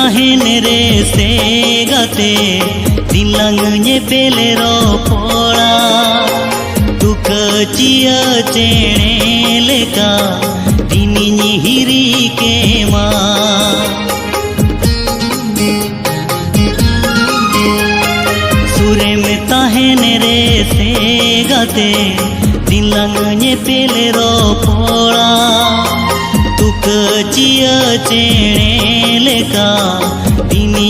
tahen re se gate dilang nyepele ropola tuka cia cene leka dini hiri kema sure me tahen re se gate dilang nyepele ropola tuka cia cene leka dini